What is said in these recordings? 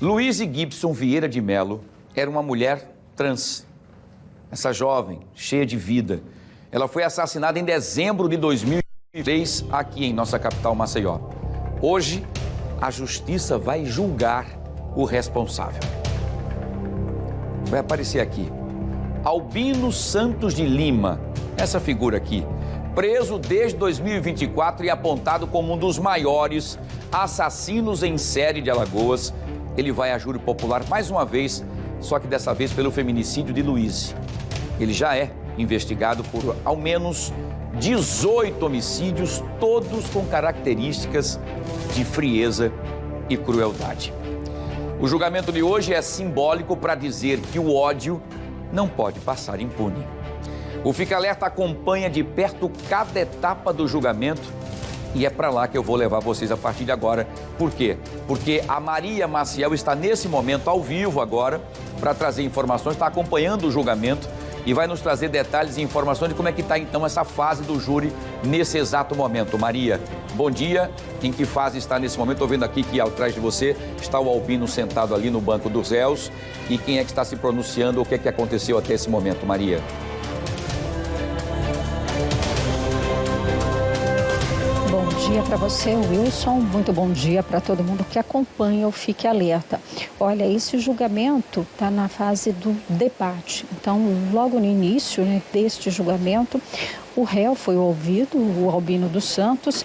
Louise Gibson Vieira de Mello era uma mulher trans. Essa jovem, cheia de vida, ela foi assassinada em dezembro de 2003 aqui em nossa capital, Maceió. Hoje, a justiça vai julgar o responsável. Vai aparecer aqui. Albino Santos de Lima, essa figura aqui, preso desde 2024 e apontado como um dos maiores assassinos em série de Alagoas. Ele vai a júri popular mais uma vez, só que dessa vez pelo feminicídio de Louise. Ele já é investigado por ao menos 18 homicídios, todos com características de frieza e crueldade. O julgamento de hoje é simbólico para dizer que o ódio não pode passar impune. O Fica Alerta acompanha de perto cada etapa do julgamento e é para lá que eu vou levar vocês a partir de agora. Por quê? Porque a Maria Maciel está nesse momento ao vivo agora para trazer informações, está acompanhando o julgamento e vai nos trazer detalhes e informações de como é que está então essa fase do júri nesse exato momento. Maria, bom dia. Em que fase está nesse momento? Estou vendo aqui que atrás de você está o Albino sentado ali no banco dos réus. E quem é que está se pronunciando? O que é que aconteceu até esse momento, Maria? Bom dia para você, Wilson. Muito bom dia para todo mundo que acompanha o Fique Alerta. Olha, esse julgamento está na fase do debate. Então, logo no início, né, deste julgamento, o réu foi ouvido, o Albino dos Santos,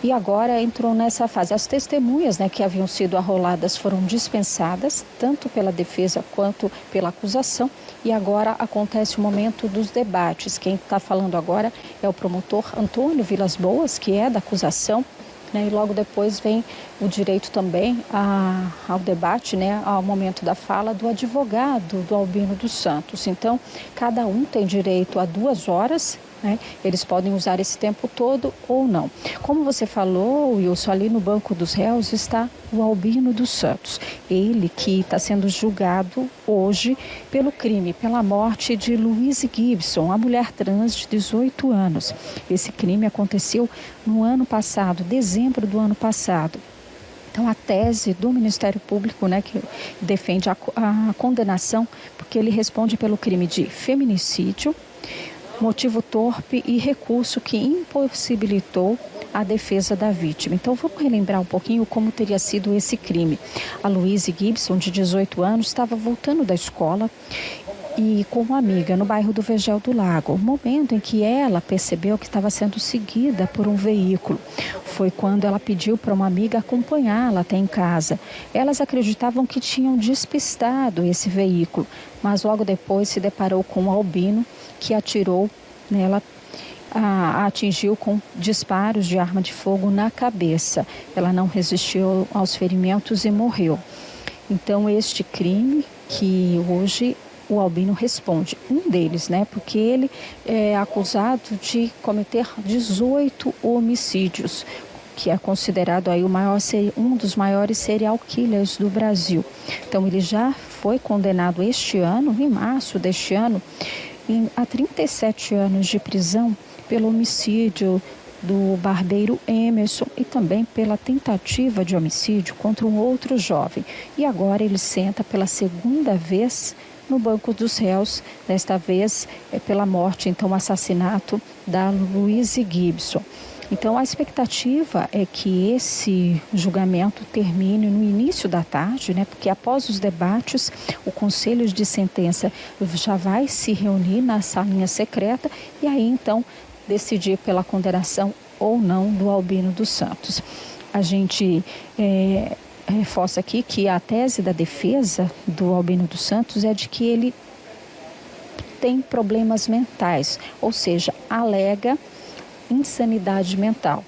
e agora entrou nessa fase. As testemunhas, né, que haviam sido arroladas foram dispensadas, tanto pela defesa quanto pela acusação. E agora acontece o momento dos debates. Quem está falando agora é o promotor Antônio Vilas Boas, que é da acusação, né, e logo depois vem o direito também ao debate, né, ao momento da fala do advogado do Albino dos Santos. Então, cada um tem direito a 2 horas, né? Eles podem usar esse tempo todo ou não. Como você falou, Wilson, ali no banco dos réus está o Albino dos Santos. Ele que está sendo julgado hoje pelo crime, pela morte de Louise Gibson, a mulher trans de 18 anos. Esse crime aconteceu no ano passado, dezembro do ano passado. Então, a tese do Ministério Público, né, que defende a condenação, porque ele responde pelo crime de feminicídio, motivo torpe e recurso que impossibilitou a defesa da vítima. Então, vamos relembrar um pouquinho como teria sido esse crime. A Louise Gibson, de 18 anos, estava voltando da escola e com uma amiga no bairro do Vegel do Lago. O momento em que ela percebeu que estava sendo seguida por um veículo foi quando ela pediu para uma amiga acompanhá-la até em casa. Elas acreditavam que tinham despistado esse veículo, mas logo depois se deparou com um albino que atirou nela, a atingiu com disparos de arma de fogo na cabeça. Ela não resistiu aos ferimentos e morreu. Então, este crime que hoje o Albino responde, um deles, né, porque ele é acusado de cometer 18 homicídios, que é considerado aí um dos maiores serial killers do Brasil. Então, ele já foi condenado este ano, em março deste ano, a 37 anos de prisão pelo homicídio do barbeiro Emerson e também pela tentativa de homicídio contra um outro jovem. E agora ele senta pela segunda vez no banco dos réus, desta vez pela morte, então assassinato da Louise Gibson. Então, a expectativa é que esse julgamento termine no início da tarde, né? Porque após os debates, o Conselho de Sentença já vai se reunir na salinha secreta e aí, então, decidir pela condenação ou não do Albino dos Santos. A gente reforça aqui que a tese da defesa do Albino dos Santos é de que ele tem problemas mentais, ou seja, alega insanidade mental,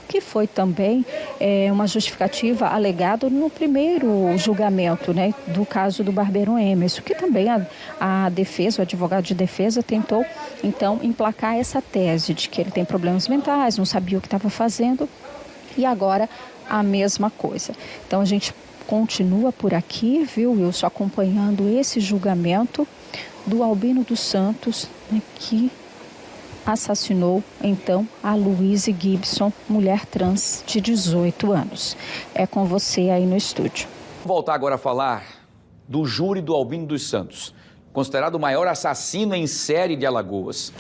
que foi também uma justificativa alegada no primeiro julgamento, né, do caso do barbeiro Emerson, que também a defesa, o advogado de defesa tentou então emplacar essa tese de que ele tem problemas mentais, não sabia o que estava fazendo e agora a mesma coisa. Então a gente continua por aqui, viu, Wilson, acompanhando esse julgamento do Albino dos Santos, né, que assassinou, então, a Louise Gibson, mulher trans de 18 anos. É com você aí no estúdio. Voltar agora a falar do júri do Albino dos Santos, considerado o maior assassino em série de Alagoas,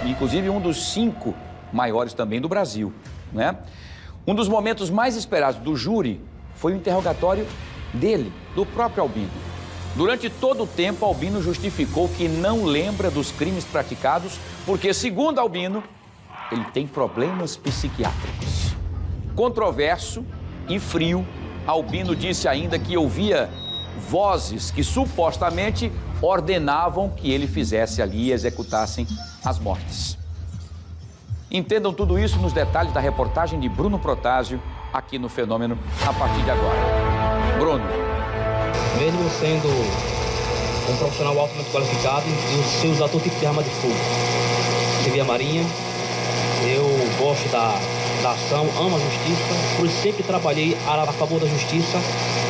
e inclusive um dos 5 maiores também do Brasil, né? Um dos momentos mais esperados do júri foi o interrogatório dele, do próprio Albino. Durante todo o tempo, Albino justificou que não lembra dos crimes praticados porque, segundo Albino, ele tem problemas psiquiátricos. Controverso e frio, Albino disse ainda que ouvia vozes que supostamente ordenavam que ele fizesse ali e executassem as mortes. Entendam tudo isso nos detalhes da reportagem de Bruno Protásio, aqui no Fenômeno, a partir de agora. Bruno. Mesmo sendo um profissional altamente qualificado e usar todo tipo de arma de fogo, servi a Marinha, eu gosto da ação, amo a justiça, por isso sempre trabalhei a favor da justiça,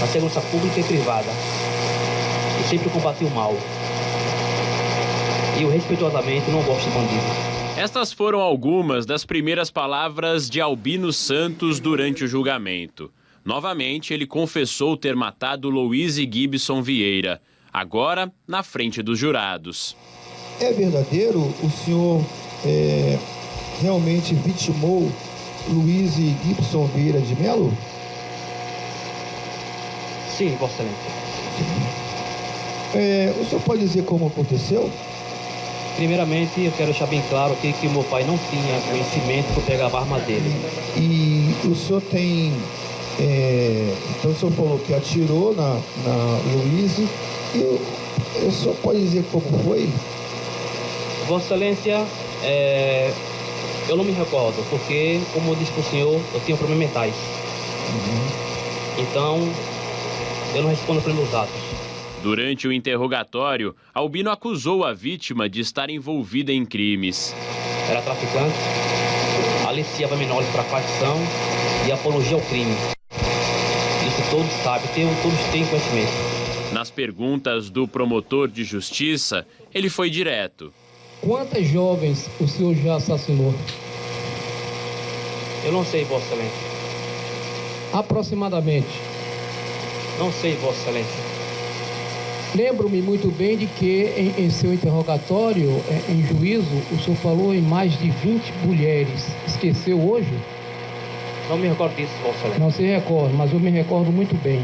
da segurança pública e privada. E sempre combati o mal. E eu, respeitosamente, não gosto de bandido. Estas foram algumas das primeiras palavras de Albino Santos durante o julgamento. Novamente, ele confessou ter matado Louise Gibson Vieira, agora na frente dos jurados. É verdadeiro? O senhor realmente vitimou Louise Gibson Vieira de Melo? Sim, Vossa Excelência. O senhor pode dizer como aconteceu? Primeiramente, eu quero deixar bem claro aqui que meu pai não tinha conhecimento por pegar a arma dele. E o senhor tem... então o senhor falou que atirou na Louise. E o senhor pode dizer como foi? Vossa Excelência, eu não me recordo, porque, como eu disse para o senhor, eu tenho problemas mentais. Então, eu não respondo pelos atos. Durante o interrogatório, Albino acusou a vítima de estar envolvida em crimes. Era traficante, aliciava menores para facção e apologia ao crime. Isso todos sabem, todos têm conhecimento. Nas perguntas do promotor de justiça, ele foi direto. Quantas jovens o senhor já assassinou? Eu não sei, Vossa Excelência. Aproximadamente. Não sei, Vossa Excelência. Lembro-me muito bem de que em seu interrogatório, em juízo, o senhor falou em mais de 20 mulheres. Esqueceu hoje? Não me recordo disso, Vossa Excelência. Não se recorda, mas eu me recordo muito bem.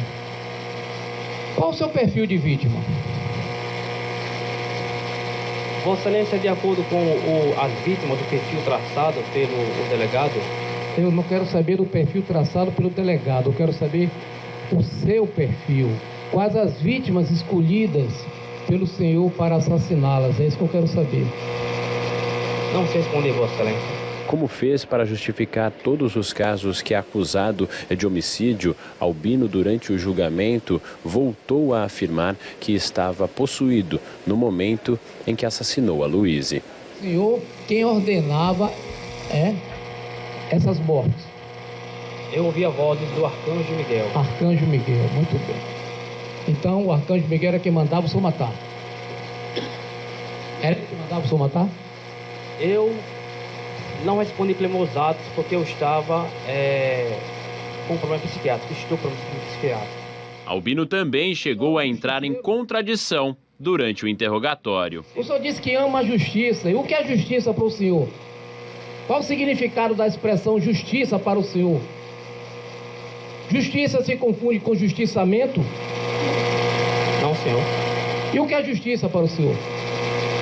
Qual o seu perfil de vítima? Vossa Excelência, de acordo com as vítimas do perfil traçado pelo delegado? Eu não quero saber do perfil traçado pelo delegado, eu quero saber o seu perfil. Quais as vítimas escolhidas pelo senhor para assassiná-las? É isso que eu quero saber. Não sei responder, Vossa Excelência. Como fez para justificar todos os casos que, acusado de homicídio, Albino, durante o julgamento, voltou a afirmar que estava possuído no momento em que assassinou a Louise? Senhor, quem ordenava essas mortes? Eu ouvi a voz do Arcanjo Miguel. Arcanjo Miguel, muito bem. Então, o Arcanjo Miguel era quem mandava o senhor matar? Era quem mandava o senhor matar? Eu não respondi pelos meus atos porque eu estava com um problema psiquiátrico. Estou com um problema psiquiátrico. Albino também chegou a entrar em contradição durante o interrogatório. O senhor disse que ama a justiça. E o que é justiça para o senhor? Qual o significado da expressão justiça para o senhor? Justiça se confunde com justiçamento? Não, senhor. E o que é justiça para o senhor?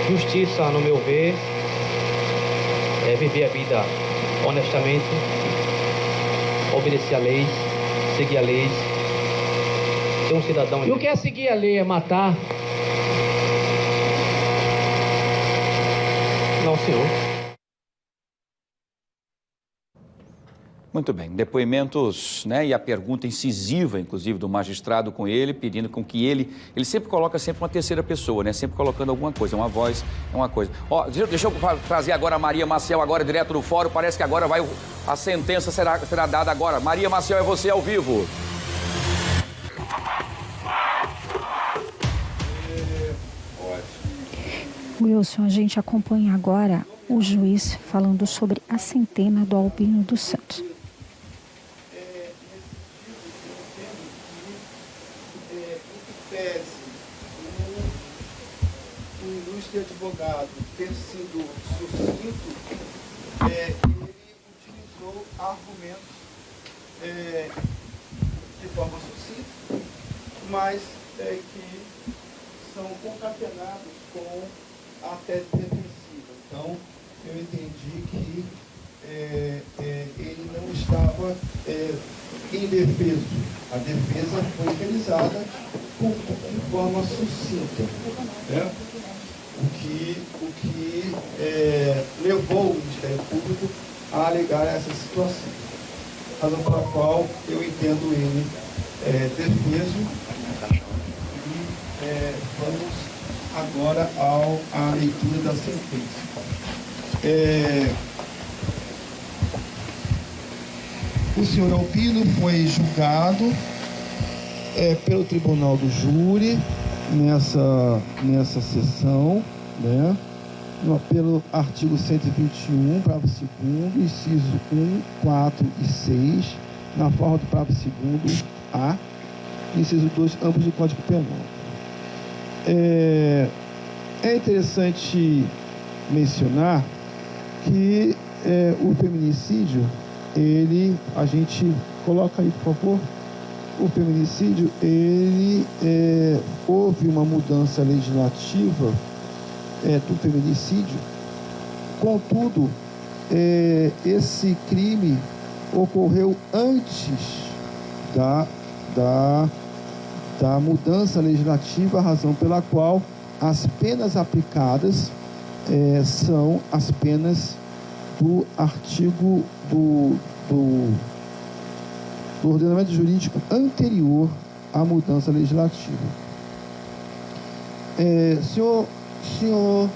Justiça, no meu ver, é viver a vida honestamente, obedecer a lei, seguir a lei, ser um cidadão... E o que é seguir a lei? É matar? Não, senhor. Muito bem, depoimentos, né, e a pergunta incisiva, inclusive, do magistrado com ele, pedindo com que ele sempre coloca uma terceira pessoa, né, sempre colocando alguma coisa, uma voz, é uma coisa. Ó, deixa eu trazer agora a Maria Maciel, agora direto do fórum, parece que agora a sentença será dada agora. Maria Maciel, é você ao vivo. Wilson, a gente acompanha agora o juiz falando sobre a centena do Albino dos Santos. em que pese o ilustre advogado ter sido sucinto, ele utilizou argumentos de forma sucinta, mas que são concatenados com a tese defensiva. Então, eu entendi que ele não estava indefeso. A defesa foi realizada de forma sucinta, né? O que levou o Ministério Público a alegar essa situação, razão pela qual eu entendo ele defeso. E vamos agora à leitura da sentença. O senhor Albino foi julgado pelo Tribunal do Júri nessa sessão, né? Pelo artigo 121, parágrafo 2º, inciso 1, 4 e 6, na forma do parágrafo 2º A, inciso 2, ambos do Código Penal. É interessante mencionar que o feminicídio, a gente coloca aí, por favor, o feminicídio, houve uma mudança legislativa do feminicídio, contudo, esse crime ocorreu antes da mudança legislativa, a razão pela qual as penas aplicadas são as penas do artigo do ordenamento jurídico anterior à mudança legislativa. Senhor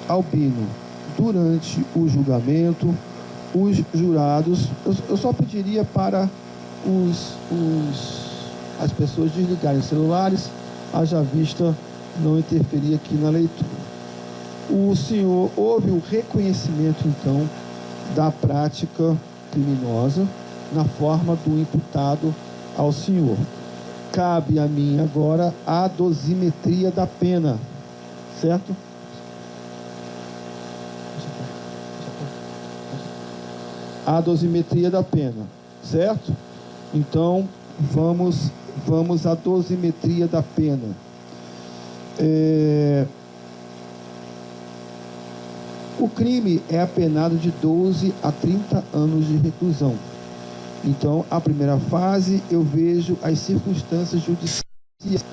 Albino, durante o julgamento, os jurados, eu só pediria para as pessoas desligarem os celulares, haja vista não interferir aqui na leitura. O senhor, houve o reconhecimento, então, da prática criminosa na forma do imputado ao senhor. Cabe a mim agora a dosimetria da pena, certo? A dosimetria da pena, certo? Então, vamos à dosimetria da pena. O crime é apenado de 12 a 30 anos de reclusão. Então, a primeira fase, eu vejo as circunstâncias judiciais.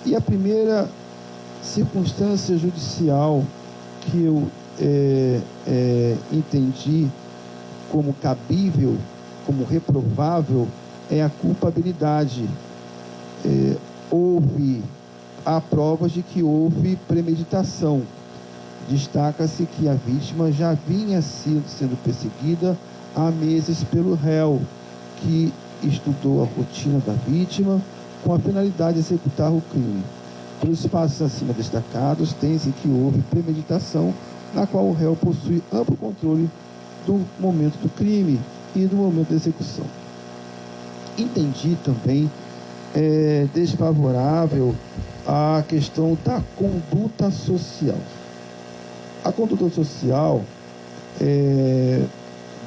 E a primeira circunstância judicial que eu entendi como cabível, como reprovável, é a culpabilidade. Há provas de que houve premeditação. Destaca-se que a vítima já vinha sendo perseguida há meses pelo réu, que estudou a rotina da vítima com a finalidade de executar o crime. Pelos passos acima destacados, tem-se que houve premeditação, na qual o réu possui amplo controle do momento do crime e do momento da execução. Entendi também desfavorável a questão da conduta social. A conduta social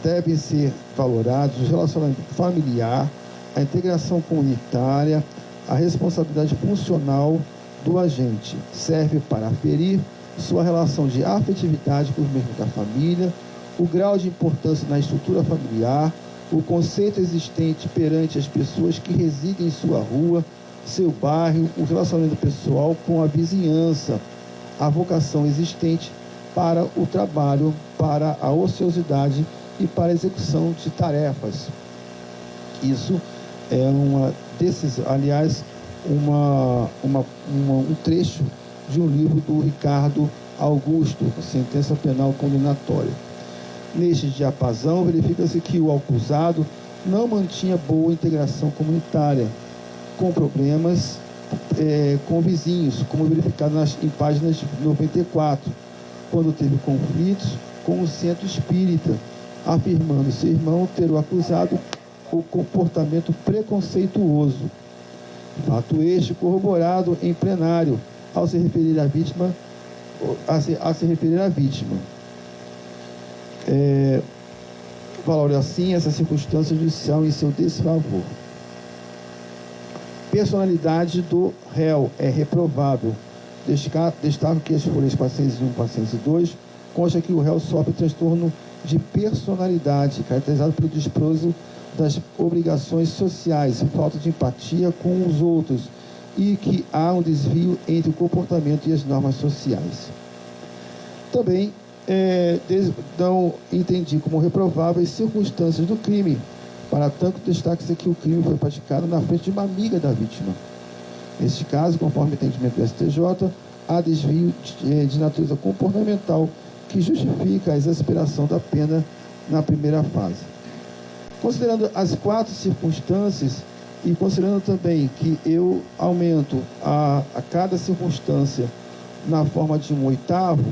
devem ser valorados o relacionamento familiar, a integração comunitária, a responsabilidade funcional do agente. Serve para aferir sua relação de afetividade por meio da família, o grau de importância na estrutura familiar, o conceito existente perante as pessoas que residem em sua rua, seu bairro, o relacionamento pessoal com a vizinhança, a vocação existente para o trabalho, para a ociosidade e para a execução de tarefas. Isso é uma decisão, aliás, um trecho de um livro do Ricardo Augusto, Sentença Penal Condenatória. Neste diapasão, verifica-se que o acusado não mantinha boa integração comunitária, com problemas com vizinhos, como verificado em páginas 94, quando teve conflitos com o centro espírita, afirmando seu irmão ter o acusado o comportamento preconceituoso. Fato este corroborado em plenário ao se referir à vítima, valora assim essa circunstância judicial em seu desfavor. Personalidade do réu é reprovável. Destaco que as folhas 401 e 402 consta que o réu sofre transtorno de personalidade, caracterizado pelo desprezo das obrigações sociais, falta de empatia com os outros e que há um desvio entre o comportamento e as normas sociais. Também entendi como reprováveis circunstâncias do crime. Para tanto, destaca-se que o crime foi praticado na frente de uma amiga da vítima. Neste caso, conforme o entendimento do STJ, há desvio de natureza comportamental que justifica a exasperação da pena na primeira fase. Considerando as 4 circunstâncias e considerando também que eu aumento a cada circunstância na forma de 1/8,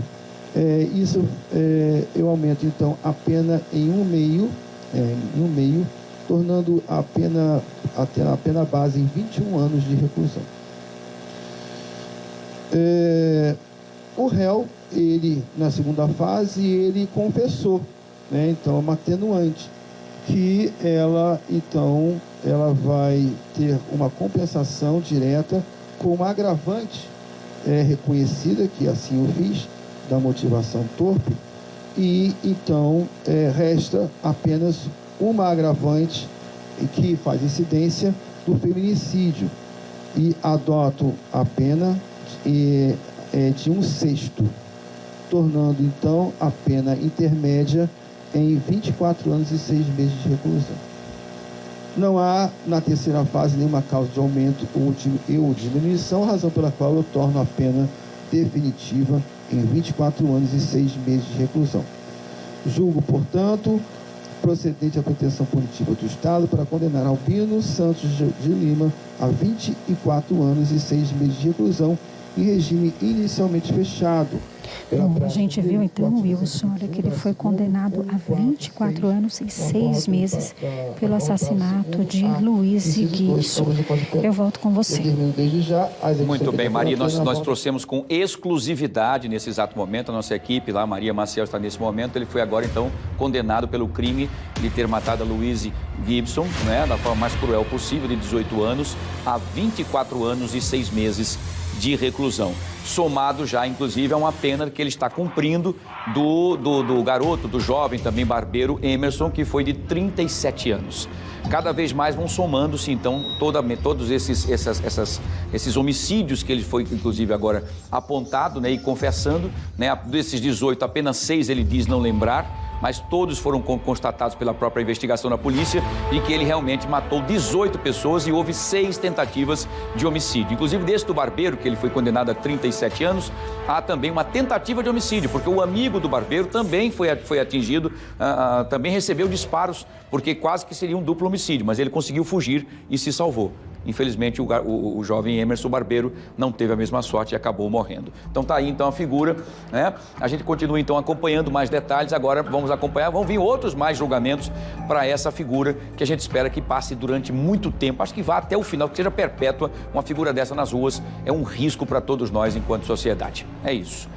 eu aumento então a pena em 1,5, tornando a pena base em 21 anos de reclusão. O réu, ele, na segunda fase, ele confessou, né? Então, é uma atenuante, que ela vai ter uma compensação direta com uma agravante reconhecida, que assim eu fiz, da motivação torpe, e então resta apenas uma agravante que faz incidência do feminicídio e adoto a pena de 1/6, tornando então a pena intermédia em 24 anos e 6 meses de reclusão. Não há na terceira fase nenhuma causa de aumento ou diminuição, razão pela qual eu torno a pena definitiva em 24 anos e 6 meses de reclusão. Julgo, portanto, procedente a pretensão punitiva do Estado para condenar Albino Santos de Lima a 24 anos e 6 meses de reclusão em regime inicialmente fechado. Bom, a gente viu então, Wilson, olha, que ele foi condenado a 24 anos e 6 meses pelo assassinato de Luiz Gibson. Eu volto com você. Muito bem, Maria, nós trouxemos com exclusividade nesse exato momento, a nossa equipe lá, Maria Maciel está nesse momento, ele foi agora então condenado pelo crime de ter matado a Luiz Gibson, né, da forma mais cruel possível, de 18 anos, a 24 anos e 6 meses de reclusão, somado já, inclusive, a uma pena que ele está cumprindo do garoto, do jovem também barbeiro Emerson, que foi de 37 anos. Cada vez mais vão somando-se, então, todos esses homicídios que ele foi, inclusive, agora apontado, né, e confessando, né, desses 18, apenas 6 ele diz não lembrar, mas todos foram constatados pela própria investigação da polícia e que ele realmente matou 18 pessoas e houve 6 tentativas de homicídio. Inclusive, desse do barbeiro, que ele foi condenado a 37 anos, há também uma tentativa de homicídio, porque o amigo do barbeiro também foi atingido, também recebeu disparos, porque quase que seria um duplo homicídio, mas ele conseguiu fugir e se salvou. Infelizmente, o jovem Emerson Barbeiro não teve a mesma sorte e acabou morrendo. Então, tá aí, então, a figura, né? A gente continua, então, acompanhando mais detalhes. Agora, vamos acompanhar, vão vir outros mais julgamentos para essa figura que a gente espera que passe durante muito tempo. Acho que vá até o final, que seja perpétua. Uma figura dessa nas ruas é um risco para todos nós enquanto sociedade. É isso.